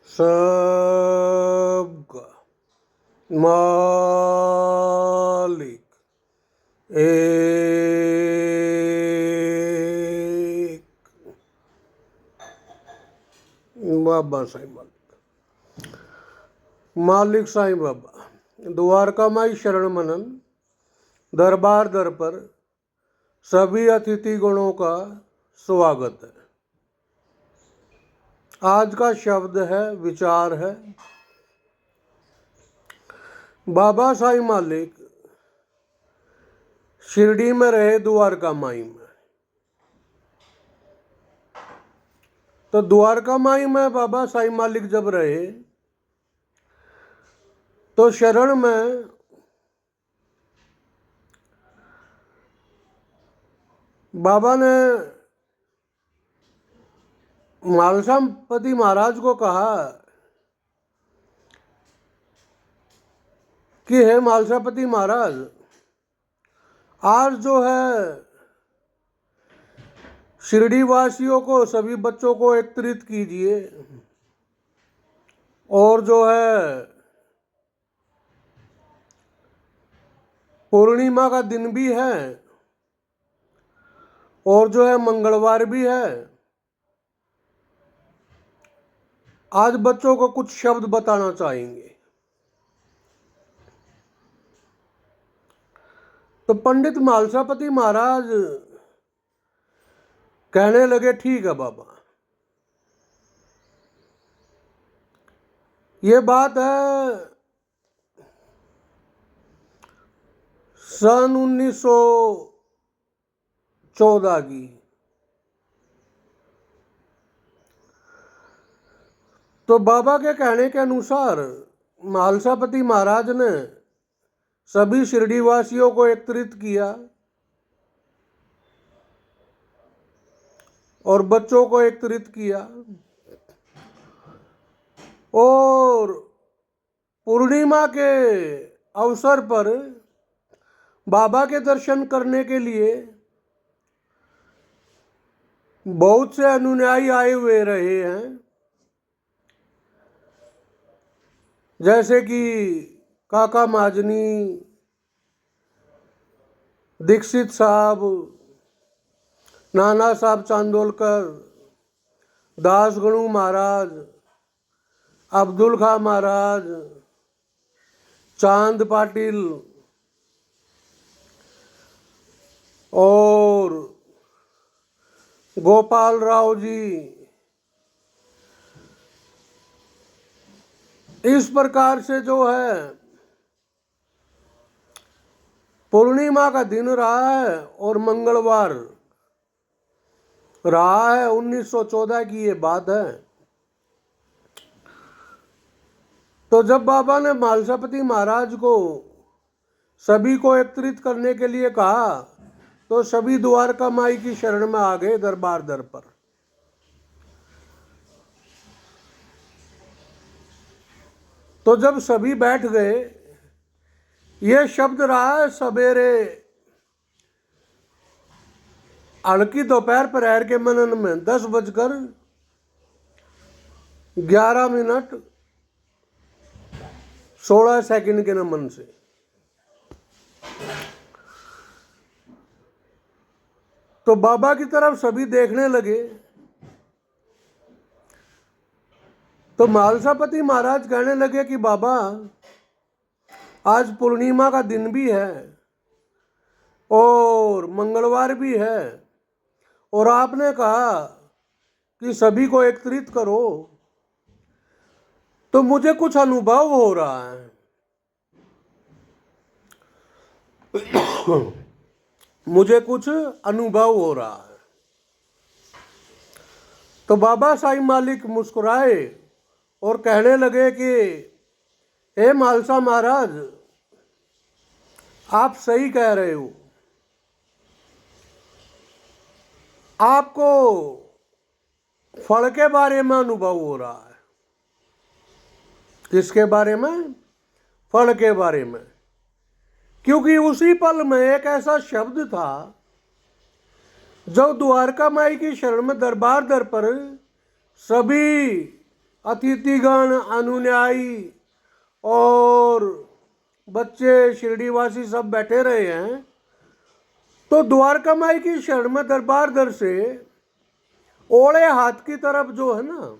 सबका मालिक एक बाबा साईं मालिक साईं बाबा द्वारका माई शरण मनन दरबार दर पर सभी अतिथि गणों का स्वागत है। आज का शब्द है, विचार है, बाबा साईं मालिक शिरडी में रहे द्वारका माई में। तो द्वारका माई में बाबा साईं मालिक जब रहे तो शरण में बाबा ने मालसापति महाराज को कहा कि हे मालसापति महाराज, आज जो है शिरडी वासियों को, सभी बच्चों को एकत्रित कीजिए और जो है पूर्णिमा का दिन भी है और जो है मंगलवार भी है। आज बच्चों को कुछ शब्द बताना चाहेंगे। तो पंडित मालसापति महाराज कहने लगे, ठीक है बाबा, ये बात है सन 1914 की। तो बाबा के कहने के अनुसार मालसापति महाराज ने सभी शिरडी वासियों को एकत्रित किया और बच्चों को एकत्रित किया और पूर्णिमा के अवसर पर बाबा के दर्शन करने के लिए बहुत से अनुयायी आए हुए रहे हैं, जैसे कि काका माजनी, दीक्षित साहब, नाना साहब चांदोलकर, दास गणू महाराज, अब्दुल खां महाराज, चांद पाटिल और गोपाल राव जी। इस प्रकार से जो है पूर्णिमा का दिन रहा है और मंगलवार रहा है। 1914 की ये बात है। तो जब बाबा ने मालसापति महाराज को सभी को एकत्रित करने के लिए कहा तो सभी द्वारका माई की शरण में आ गए दरबार दर पर। तो जब सभी बैठ गए, ये शब्द रहा है सवेरे हल्की दोपहर प्रहर के मनन में 10:11:16 के नमन से। तो बाबा की तरफ सभी देखने लगे। तो मालसापति महाराज कहने लगे कि बाबा, आज पूर्णिमा का दिन भी है और मंगलवार भी है और आपने कहा कि सभी को एकत्रित करो, तो मुझे कुछ अनुभव हो रहा है। मुझे कुछ अनुभव हो रहा है। तो बाबा साईं मालिक मुस्कुराए और कहने लगे कि हे मालसा महाराज, आप सही कह रहे हो। आपको फल के बारे में अनुभव हो रहा है। किसके बारे में? फल के बारे में। क्योंकि उसी पल में एक ऐसा शब्द था जो द्वारका माई की शरण में दरबार दर पर सभी अतिथिगण, अनुयायी और बच्चे, शिरडीवासी सब बैठे रहे हैं। तो द्वारका माई की शरण में दरबार दर से ओड़े हाथ की तरफ जो है ना,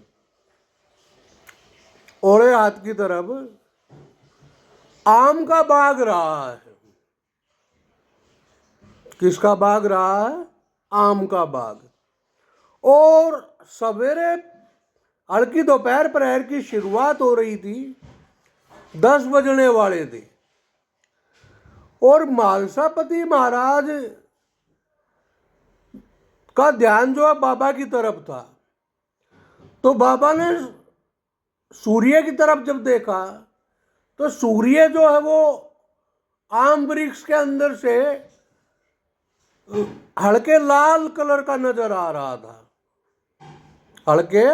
ओड़े हाथ की तरफ आम का बाग रहा है। किसका बाग रहा है? आम का बाग। और सवेरे हल्की दोपहर प्रहर की शुरुआत हो रही थी, 10 बजने वाले थे। और मालसापति महाराज का ध्यान जो है बाबा की तरफ था। तो बाबा ने सूर्य की तरफ जब देखा तो सूर्य जो है वो आम वृक्ष के अंदर से हल्के लाल कलर का नजर आ रहा था, हल्के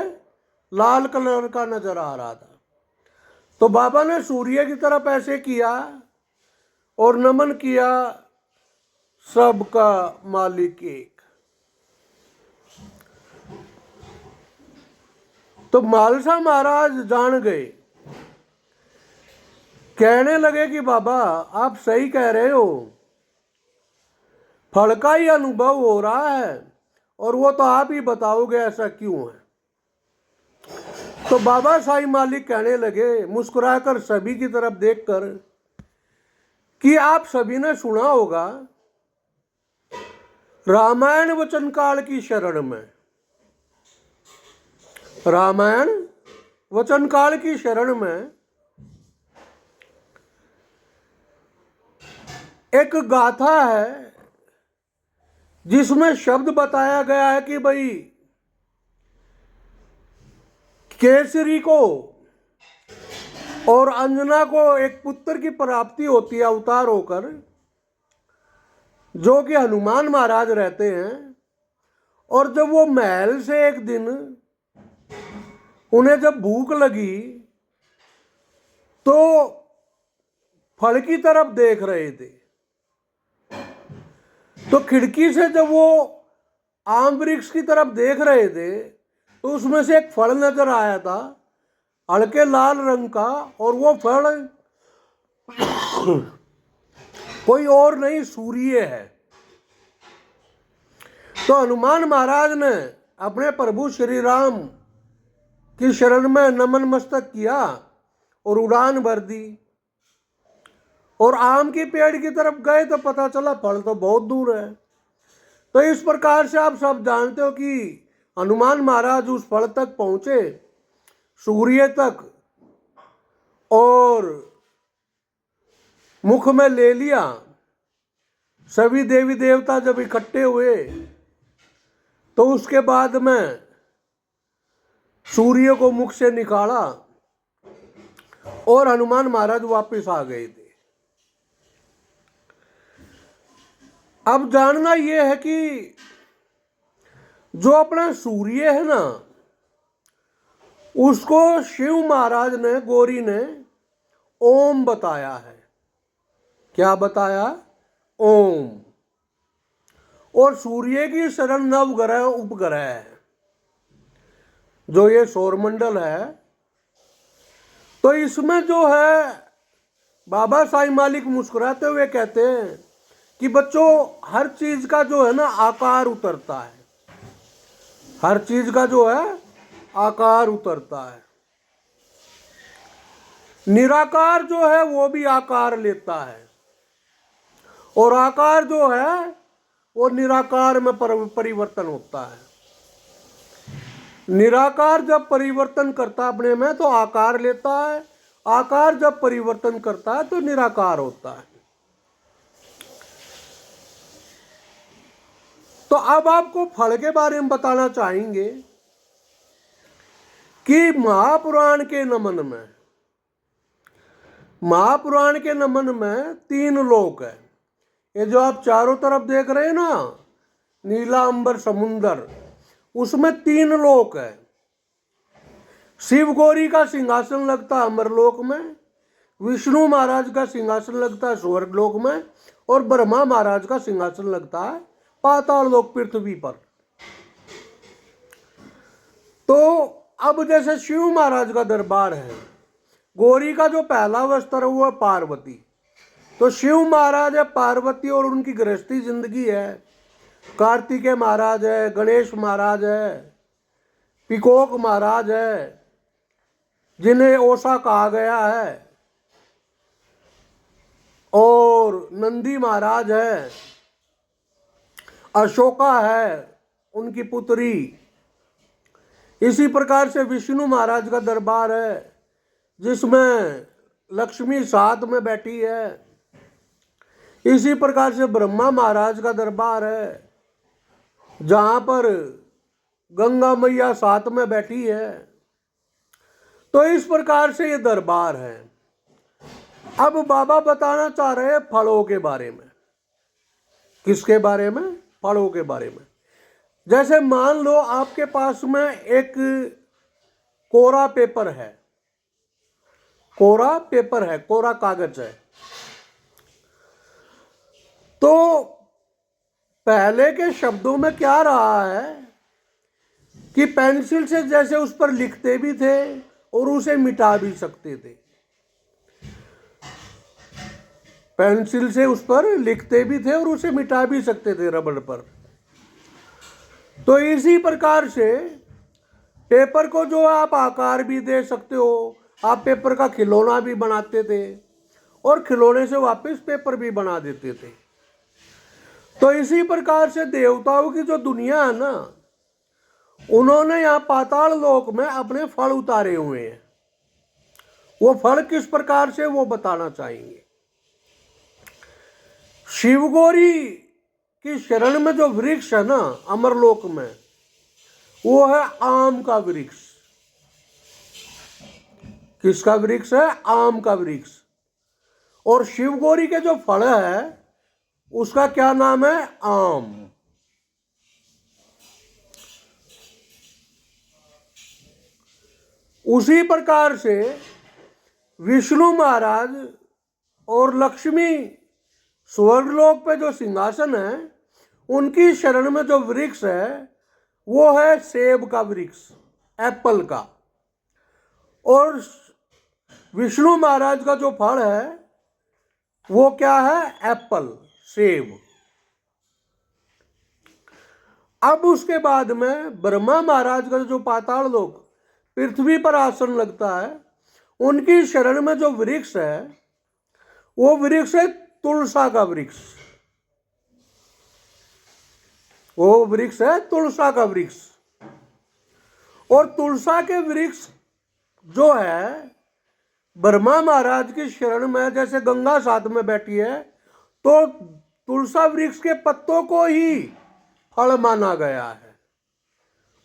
लाल कलर का नजर आ रहा था। तो बाबा ने सूर्य की तरफ ऐसे किया और नमन किया, सबका मालिक एक। तो मालसा महाराज जान गए, कहने लगे कि बाबा आप सही कह रहे हो, फल का ही अनुभव हो रहा है और वो तो आप ही बताओगे ऐसा क्यों है। तो बाबा साईं मालिक कहने लगे मुस्कुराकर सभी की तरफ देखकर कि आप सभी ने सुना होगा रामायण वचन काल की शरण में, रामायण वचन काल की शरण में एक गाथा है जिसमें शब्द बताया गया है कि भाई केसरी को और अंजना को एक पुत्र की प्राप्ति होती है अवतार होकर, जो कि हनुमान महाराज रहते हैं। और जब वो महल से एक दिन उन्हें जब भूख लगी तो फल की तरफ देख रहे थे। तो खिड़की से जब वो आम वृक्ष की तरफ देख रहे थे तो उसमें से एक फल नजर आया था हल्के लाल रंग का, और वो फल कोई और नहीं सूर्य है। तो हनुमान महाराज ने अपने प्रभु श्री राम की शरण में नमन मस्तक किया और उड़ान भर दी और आम की पेड़ की तरफ गए तो पता चला फल तो बहुत दूर है। तो इस प्रकार से आप सब जानते हो कि हनुमान महाराज उस फल तक पहुंचे, सूर्य तक, और मुख में ले लिया। सभी देवी देवता जब इकट्ठे हुए तो उसके बाद में सूर्य को मुख से निकाला और हनुमान महाराज वापस आ गए थे। अब जानना यह है कि जो अपना सूर्य है ना, उसको शिव महाराज ने, गौरी ने ओम बताया है। क्या बताया? ओम। और सूर्य की शरण नवग्रह उपग्रह है, जो ये सौरमंडल है। तो इसमें जो है बाबा साईं मालिक मुस्कुराते हुए कहते हैं कि बच्चों हर चीज का जो है ना आकार उतरता है, हर चीज का जो है आकार उतरता है। निराकार जो है वो भी आकार लेता है और आकार जो है वो निराकार में परिवर्तन होता है। निराकार जब परिवर्तन करता है अपने में तो आकार लेता है, आकार जब परिवर्तन करता है तो निराकार होता है। तो अब आपको फल के बारे में बताना चाहेंगे कि महापुराण के नमन में, महापुराण के नमन में 3 लोक है। ये जो आप चारों तरफ देख रहे हैं ना, नीला अंबर समुंदर, उसमें 3 लोक है। शिव गौरी का सिंहासन लगता है अमरलोक में, विष्णु महाराज का सिंहासन लगता है स्वर्ग लोक में, और ब्रह्मा महाराज का सिंहासन लगता है पाताल लोक पृथ्वी पर। तो अब जैसे शिव महाराज का दरबार है, गौरी का जो पहला वस्त्र है वो है पार्वती। तो शिव महाराज है, पार्वती और उनकी गृहस्थी जिंदगी है। कार्तिकेय महाराज है, गणेश महाराज है, पिकोक महाराज है जिन्हें ओसा कहा गया है, और नंदी महाराज है, अशोका है उनकी पुत्री। इसी प्रकार से विष्णु महाराज का दरबार है जिसमें लक्ष्मी साथ में बैठी है। इसी प्रकार से ब्रह्मा महाराज का दरबार है जहाँ पर गंगा मैया साथ में बैठी है। तो इस प्रकार से ये दरबार है। अब बाबा बताना चाह रहे हैं फलों के बारे में। किसके बारे में? फलों के बारे में। जैसे मान लो आपके पास में एक कोरा पेपर है, कोरा पेपर है, कोरा कागज है। तो पहले के शब्दों में क्या रहा है कि पेंसिल से जैसे उस पर लिखते भी थे और उसे मिटा भी सकते थे। पेंसिल से उस पर लिखते भी थे और उसे मिटा भी सकते थे रबड़ पर। तो इसी प्रकार से पेपर को जो आप आकार भी दे सकते हो, आप पेपर का खिलौना भी बनाते थे और खिलौने से वापस पेपर भी बना देते थे। तो इसी प्रकार से देवताओं की जो दुनिया है ना, उन्होंने यहाँ पाताल लोक में अपने फल उतारे हुए हैं। वो फल किस प्रकार से, वो बताना चाहेंगे। शिवगौरी की शरण में जो वृक्ष है ना अमरलोक में, वो है आम का वृक्ष। किसका वृक्ष है? आम का वृक्ष। और शिवगौरी के जो फल है उसका क्या नाम है? आम। उसी प्रकार से विष्णु महाराज और लक्ष्मी स्वर्गलोक पे जो सिंहासन है, उनकी शरण में जो वृक्ष है वो है सेब का वृक्ष, एप्पल का। और विष्णु महाराज का जो फल है वो क्या है? एप्पल, सेब। अब उसके बाद में ब्रह्मा महाराज का जो पाताल लोक पृथ्वी पर आसन लगता है, उनकी शरण में जो वृक्ष है वो वृक्ष है तुलसा का वृक्ष। वो वृक्ष है तुलसा का वृक्ष। और तुलसा के वृक्ष जो है ब्रह्मा महाराज की शरण में, जैसे गंगा साथ में बैठी है, तो तुलसा वृक्ष के पत्तों को ही फल माना गया है,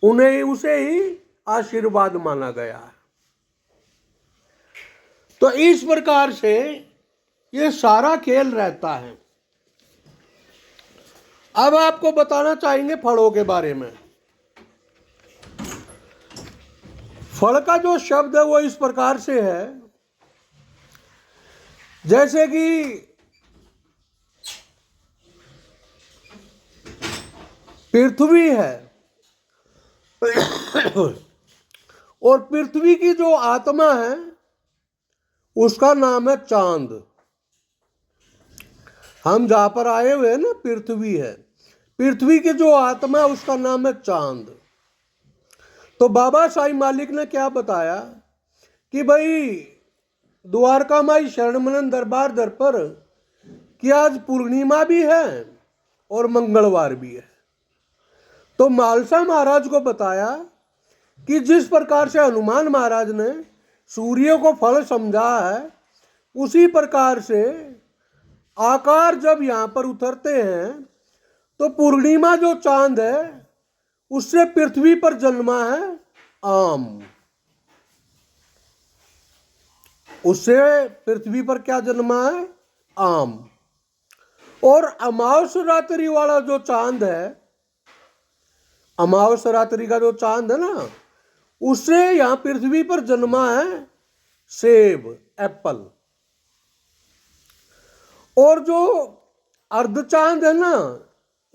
उन्हें उसे ही आशीर्वाद माना गया है। तो इस प्रकार से ये सारा खेल रहता है। अब आपको बताना चाहेंगे फलों के बारे में। फल का जो शब्द है वो इस प्रकार से है, जैसे कि पृथ्वी है और पृथ्वी की जो आत्मा है उसका नाम है चांद। हम जहां पर आए हुए हैं ना, पृथ्वी है। पृथ्वी की जो आत्मा है उसका नाम है चांद। तो बाबा साईं मालिक ने क्या बताया कि भाई द्वारका माई शरण मनन दरबार दर पर कि आज पूर्णिमा भी है और मंगलवार भी है। तो मालसा महाराज को बताया कि जिस प्रकार से हनुमान महाराज ने सूर्य को फल समझा है, उसी प्रकार से आकार जब यहाँ पर उतरते हैं तो पूर्णिमा जो चांद है उससे पृथ्वी पर जन्मा है आम। उससे पृथ्वी पर क्या जन्मा है? आम। और अमावस रात्रि वाला जो चांद है, अमावस रात्रि का जो चांद है ना, उससे यहां पृथ्वी पर जन्मा है सेब, एप्पल। और जो अर्ध चांद है ना,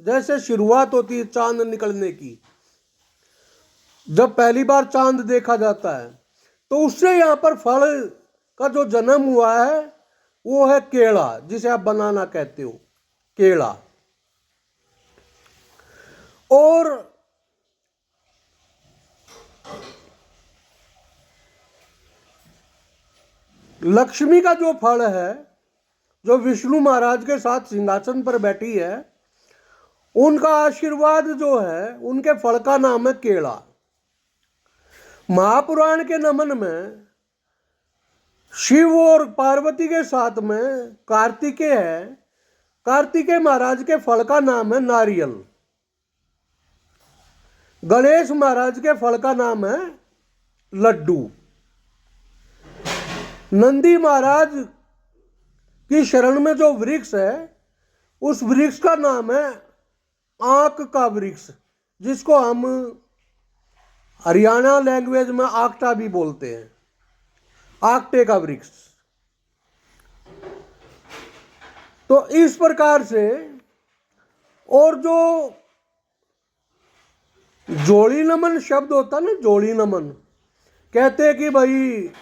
जैसे शुरुआत होती है चांद निकलने की, जब पहली बार चांद देखा जाता है, तो उससे यहाँ पर फल का जो जन्म हुआ है वो है केला, जिसे आप बनाना कहते हो, केला। और लक्ष्मी का जो फल है, जो विष्णु महाराज के साथ सिंहासन पर बैठी है, उनका आशीर्वाद जो है, उनके फल का नाम है केला। महापुराण के नमन में शिव और पार्वती के साथ में कार्तिकेय है। कार्तिकेय महाराज के फल का नाम है नारियल। गणेश महाराज के फल का नाम है लड्डू। नंदी महाराज की शरण में जो वृक्ष है, उस वृक्ष का नाम है आक का वृक्ष, जिसको हम हरियाणा लैंग्वेज में आकटा भी बोलते हैं, आकटे का वृक्ष। तो इस प्रकार से, और जो जोड़ी नमन शब्द होता है ना, जोड़ी नमन, कहते हैं कि भाई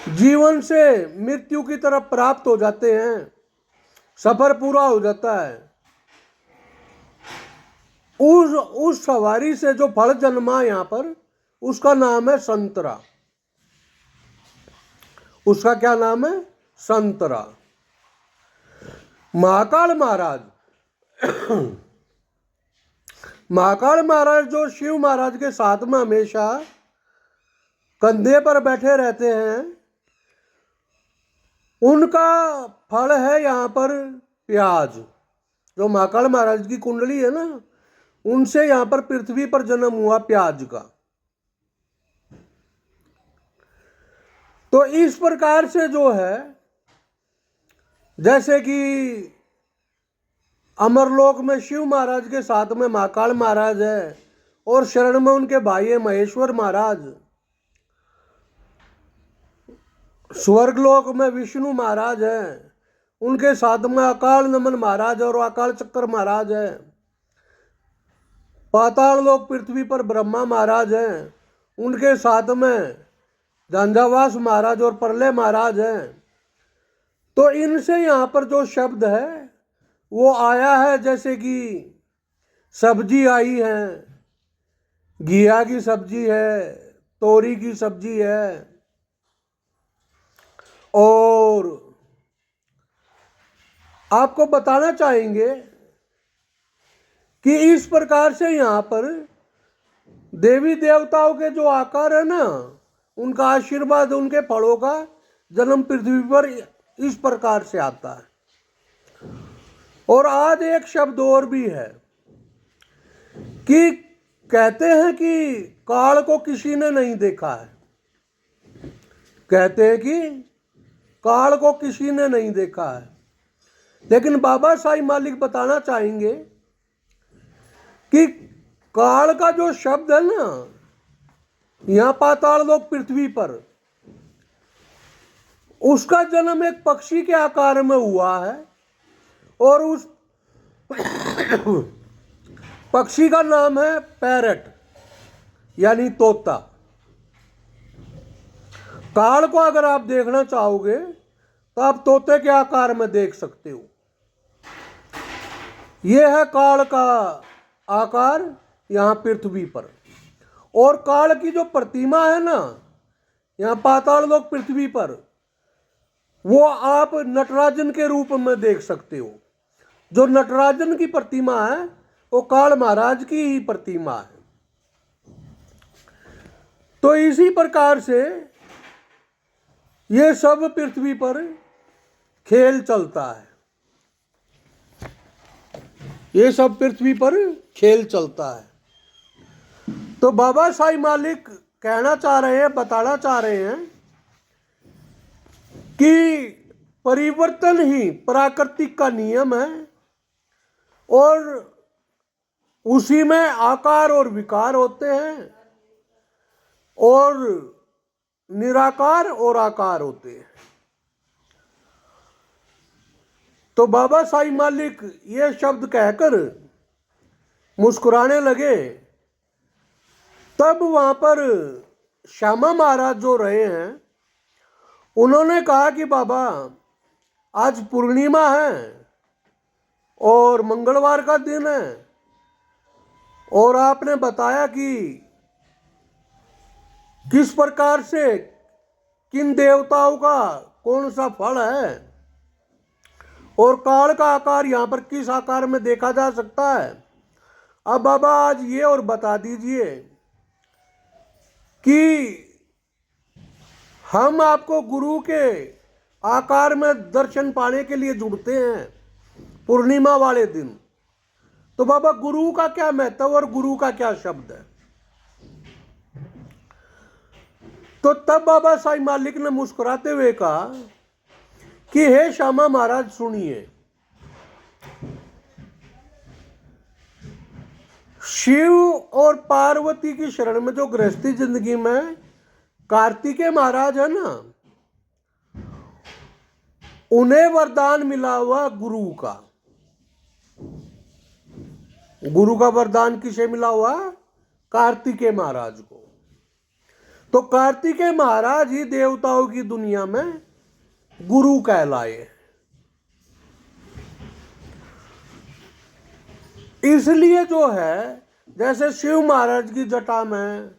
जीवन से मृत्यु की तरफ प्राप्त हो जाते हैं, सफर पूरा हो जाता है। उस सवारी से जो फल जन्मा यहाँ पर, उसका नाम है संतरा। उसका क्या नाम है? संतरा। महाकाल महाराज महाकाल महाराज जो शिव महाराज के साथ में हमेशा कंधे पर बैठे रहते हैं, उनका फल है यहाँ पर प्याज। जो महाकाल महाराज की कुंडली है ना, उनसे यहाँ पर पृथ्वी पर जन्म हुआ प्याज का। तो इस प्रकार से जो है, जैसे कि अमरलोक में शिव महाराज के साथ में महाकाल महाराज है, और शरण में उनके भाई है महेश्वर महाराज। स्वर्गलोक में विष्णु महाराज है, उनके साथ में अकाल नमन महाराज और अकाल चक्र महाराज है। पाताल लोक पृथ्वी पर ब्रह्मा महाराज हैं, उनके साथ में झंझावास महाराज और प्रलय महाराज हैं। तो इनसे यहाँ पर जो शब्द है वो आया है, जैसे कि सब्जी आई है, घिया की सब्जी है, तोरी की सब्जी है, और आपको बताना चाहेंगे कि इस प्रकार से यहाँ पर देवी देवताओं के जो आकार है ना, उनका आशीर्वाद, उनके फलों का जन्म पृथ्वी पर इस प्रकार से आता है। और आज एक शब्द और भी है कि कहते हैं कि काल को किसी ने नहीं देखा है। कहते हैं कि काल को किसी ने नहीं देखा है, लेकिन बाबा साईं मालिक बताना चाहेंगे कि काल का जो शब्द है ना, यहाँ पाताल लोक पृथ्वी पर, उसका जन्म एक पक्षी के आकार में हुआ है, और उस पक्षी का नाम है पैरट, यानी तोता। काल को अगर आप देखना चाहोगे तो आप तोते के आकार में देख सकते हो। यह है काल का आकार यहाँ पृथ्वी पर। और काल की जो प्रतिमा है ना, यहाँ पाताल लोक पृथ्वी पर, वो आप नटराजन के रूप में देख सकते हो। जो नटराजन की प्रतिमा है वो काल महाराज की ही प्रतिमा है। तो इसी प्रकार से ये सब पृथ्वी पर खेल चलता है। ये सब पृथ्वी पर खेल चलता है। तो बाबा साईं मालिक कहना चाह रहे हैं, बताना चाह रहे हैं कि परिवर्तन ही प्राकृतिक का नियम है, और उसी में आकार और विकार होते हैं, और निराकार और आकार होते हैं। तो बाबा साईं मालिक ये शब्द कहकर मुस्कुराने लगे तब वहां पर श्यामा महाराज जो रहे हैं, उन्होंने कहा कि बाबा आज पूर्णिमा है और मंगलवार का दिन है, और आपने बताया कि किस प्रकार से किन देवताओं का कौन सा फल है और काल का आकार यहां पर किस आकार में देखा जा सकता है। अब बाबा आज ये और बता दीजिए कि हम आपको गुरु के आकार में दर्शन पाने के लिए जुड़ते हैं पूर्णिमा वाले दिन, तो बाबा गुरु का क्या महत्व और गुरु का क्या शब्द है। तो तब बाबा साईं मालिक ने मुस्कुराते हुए कहा कि हे श्यामा महाराज सुनिए, शिव और पार्वती की शरण में जो गृहस्थी जिंदगी में कार्तिकेय महाराज है ना, उन्हें वरदान मिला हुआ गुरु का। गुरु का वरदान किसे मिला हुआ? कार्तिकेय महाराज को। तो कार्तिकेय महाराज ही देवताओं की दुनिया में गुरु कहलाए। इसलिए जो है, जैसे शिव महाराज की जटा में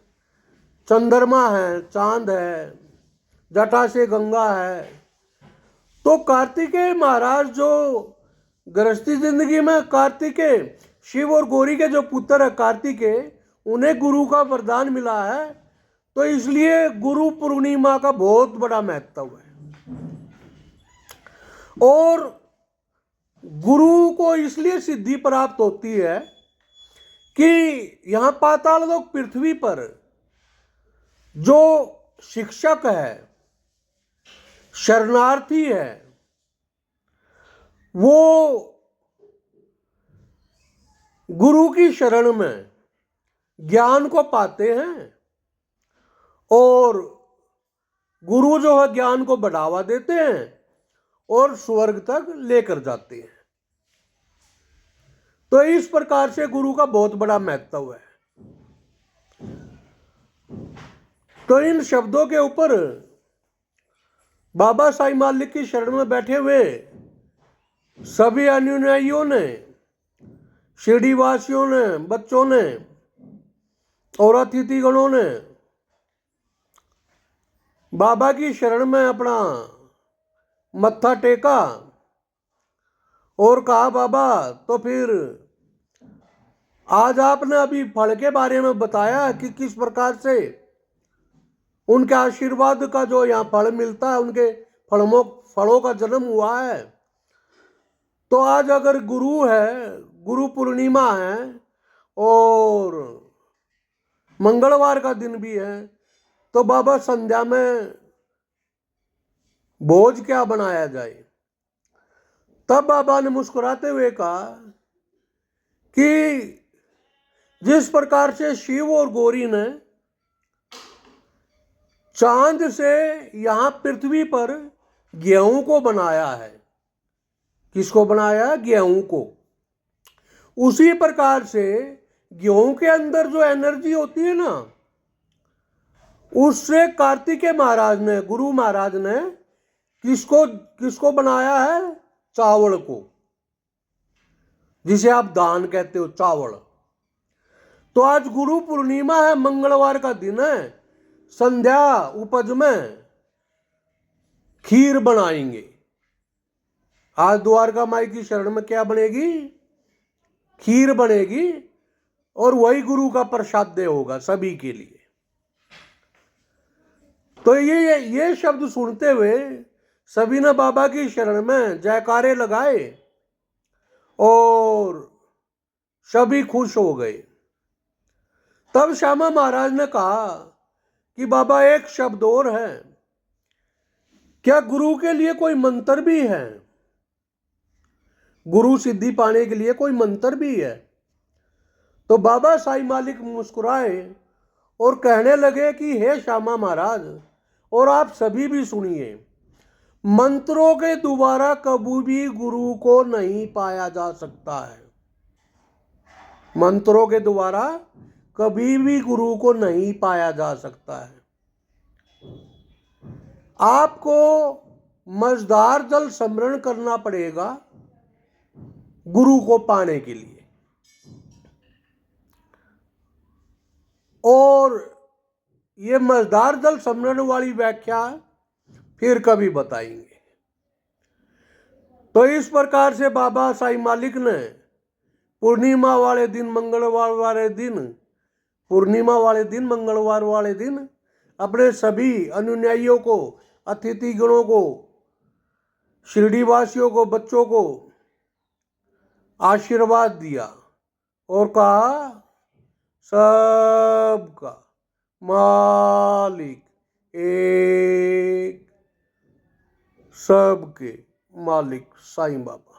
चंद्रमा है, चांद है, जटा से गंगा है, तो कार्तिकेय महाराज जो गृहस्थी जिंदगी में कार्तिकेय, शिव और गौरी के जो पुत्र है कार्तिकेय, उन्हें गुरु का वरदान मिला है। तो इसलिए गुरु पूर्णिमा का बहुत बड़ा महत्व है। और गुरु को इसलिए सिद्धि प्राप्त होती है कि यहां पाताल लोक पृथ्वी पर जो शिक्षक है, शरणार्थी है, वो गुरु की शरण में ज्ञान को पाते हैं और गुरु जो है ज्ञान को बढ़ावा देते हैं और स्वर्ग तक लेकर जाते हैं। तो इस प्रकार से गुरु का बहुत बड़ा महत्व है। तो इन शब्दों के ऊपर बाबा साईं मालिक की शरण में बैठे हुए सभी अनुयायियों ने, शिरडी वासियों ने, बच्चों ने और अतिथिगणों ने बाबा की शरण में अपना मत्था टेका और कहा, बाबा तो फिर आज आपने अभी फल के बारे में बताया कि किस प्रकार से उनके आशीर्वाद का जो यहाँ फल मिलता है, उनके फलों का जन्म हुआ है। तो आज अगर गुरु है, गुरु पूर्णिमा है और मंगलवार का दिन भी है, तो बाबा संध्या में भोज क्या बनाया जाए। तब बाबा ने मुस्कुराते हुए कहा कि जिस प्रकार से शिव और गौरी ने चांद से यहां पृथ्वी पर गेहूं को बनाया है, किसको बनाया? गेहूं को। उसी प्रकार से गेहूं के अंदर जो एनर्जी होती है ना, उससे कार्तिकेय महाराज ने, गुरु महाराज ने किसको बनाया है? चावल को, जिसे आप दान कहते हो, चावल। तो आज गुरु पूर्णिमा है, मंगलवार का दिन है, संध्या उपज में खीर बनाएंगे। आज द्वारका माई की शरण में क्या बनेगी? खीर बनेगी और वही गुरु का प्रसाद होगा सभी के लिए। तो ये शब्द सुनते हुए सभी ने बाबा की शरण में जयकारे लगाए और सभी खुश हो गए। तब श्यामा महाराज ने कहा कि बाबा एक शब्द और है, क्या गुरु के लिए कोई मंत्र भी है? गुरु सिद्धि पाने के लिए कोई मंत्र भी है? तो बाबा साईं मालिक मुस्कुराए और कहने लगे कि हे श्यामा महाराज, और आप सभी भी सुनिए, मंत्रों के द्वारा कभी भी गुरु को नहीं पाया जा सकता है। मंत्रों के द्वारा कभी भी गुरु को नहीं पाया जा सकता है। आपको मझधार जल स्मरण करना पड़ेगा गुरु को पाने के लिए। और ये मझधार जल स्मरण वाली व्याख्या फिर कभी बताएंगे। तो इस प्रकार से बाबा साईं मालिक ने पूर्णिमा वाले दिन, मंगलवार वाले दिन, पूर्णिमा वाले दिन, मंगलवार वाले दिन अपने सभी अनुयायियों को, अतिथि गणों को, शिरडी वासियों को, बच्चों को आशीर्वाद दिया और कहा सबका मालिक एक, सबके मालिक साईं बाबा।